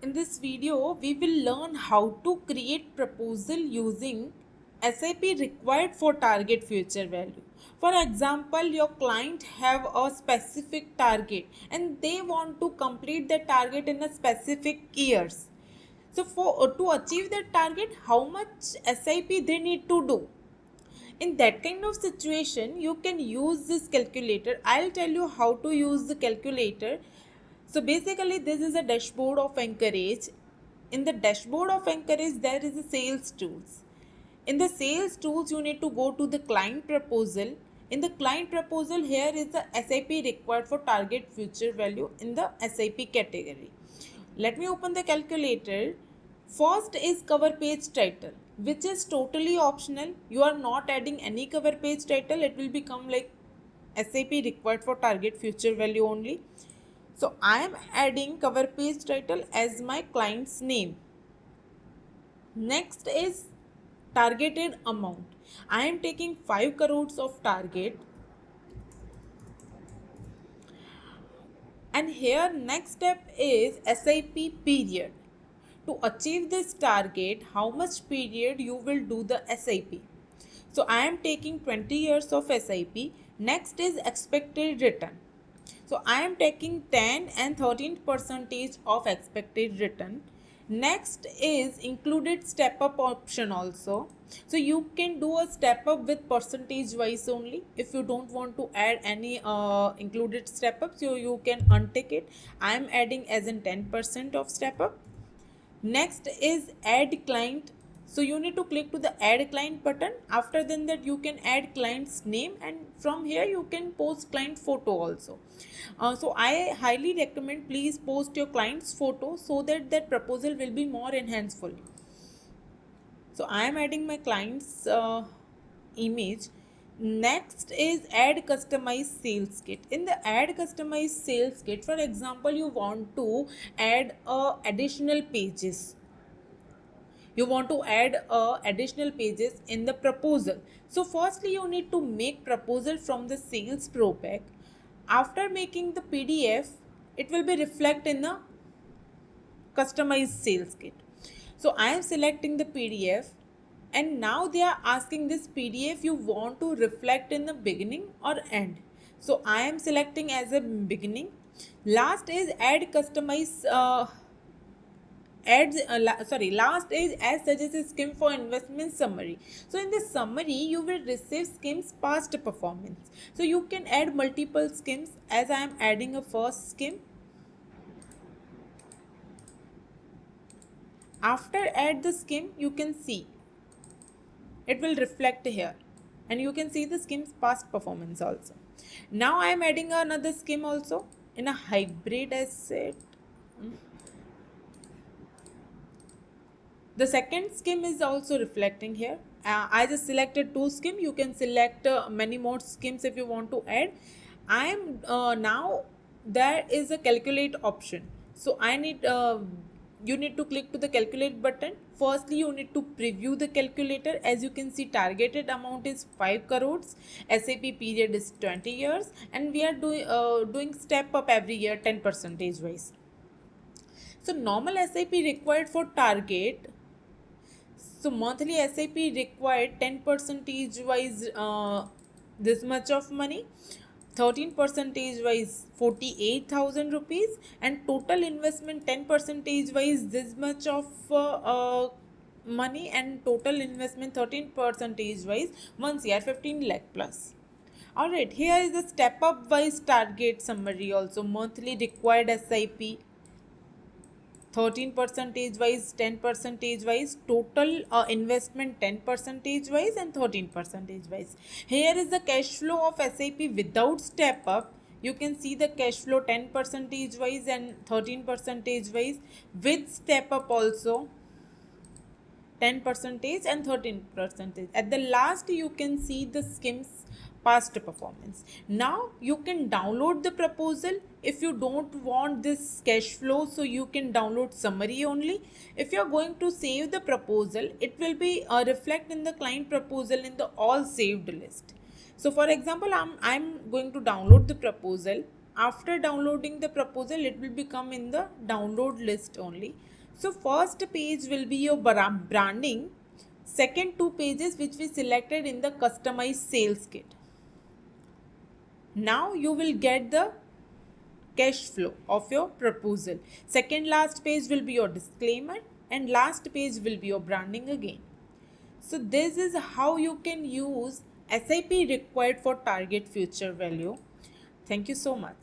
In this video, we will learn how to create proposal using SAP required for target future value. For example, your client have a specific target and they want to complete the target in a specific years. So for to achieve that target, how much SIP they need to do? In that kind of situation, you can use this calculator. I'll tell you how to use the calculator. So basically, this is a dashboard of Encourage. In the dashboard of Encourage, there is a sales tools. In the sales tools, you need to go to the client proposal. In the client proposal, here is the SIP required for target future value in the SIP category. Let me open the calculator. First is cover page title, which is totally optional. You are not adding any cover page title. It will become like SIP required for target future value only. So I am adding cover page title as my client's name. Next is targeted amount. I am taking 5 crores of target. And here next step is SIP period. To achieve this target, how much period you will do the SIP. So I am taking 20 years of SIP. Next is expected return. So I am taking 10 and 13 percentage of expected return. Next is included step up option also. So you can do a step up with percentage wise only. If you don't want to add any included step up, so you can untick it. I am adding as in 10% of step up. Next is add client. So you need to click to the add client button. After then that you can add client's name, and from here you can post client photo also. So I highly recommend please post your client's photo so that that proposal will be more enhanceful. So I am adding my client's image. Next is add customized sales kit. In the add customized sales kit, for example, you want to add additional pages. You want to add additional pages in the proposal. So firstly, you need to make proposal from the sales pro pack. After making the PDF, it will be reflect in the customized sales kit. So I am selecting the PDF, and now they are asking this PDF you want to reflect in the beginning or end. So I am selecting as a beginning. Last is add customize last is as suggested scheme for investment summary. So in this summary you will receive schemes past performance. So you can add multiple schemes. As I am adding a first scheme, after add the scheme you can see it will reflect here, and you can see the scheme's past performance also. Now I am adding another scheme also in a hybrid asset. The second scheme is also reflecting here. I just selected two scheme. You can select many more schemes if you want to add. I am now there is a calculate option. So I need you need to click to the calculate button. Firstly, you need to preview the calculator. As you can see, targeted amount is 5 crores. SAP period is 20 years, and we are doing step up every year 10 percentage wise. So normal SAP required for target. So monthly SIP required 10 percentage wise this much of money, 13 percentage wise 48,000 rupees, and total investment 10 percentage wise this much of money, and total investment 13 percentage wise 1 CR 15 lakh plus. Alright, here is the step up wise target summary also. Monthly required SIP 13 percentage wise, 10 percentage wise, total investment 10 percentage wise, and 13 percentage wise. Here is the cash flow of SIP without step up. You can see the cash flow 10 percentage wise and 13 percentage wise. With step up also 10 percentage and 13 percentage. At the last you can see the schemes past performance. Now you can download the proposal. If you don't want this cash flow, so you can download summary only. If you are going to save the proposal, it will be reflect in the client proposal in the all saved list. So for example, I'm going to download the proposal. After downloading the proposal, it will become in the download list only. So first page will be your branding, second two pages which we selected in the customized sales kit. Now you will get the cash flow of your proposal. Second last page will be your disclaimer, and last page will be your branding again. So this is how you can use SIP required for target future value. Thank you so much.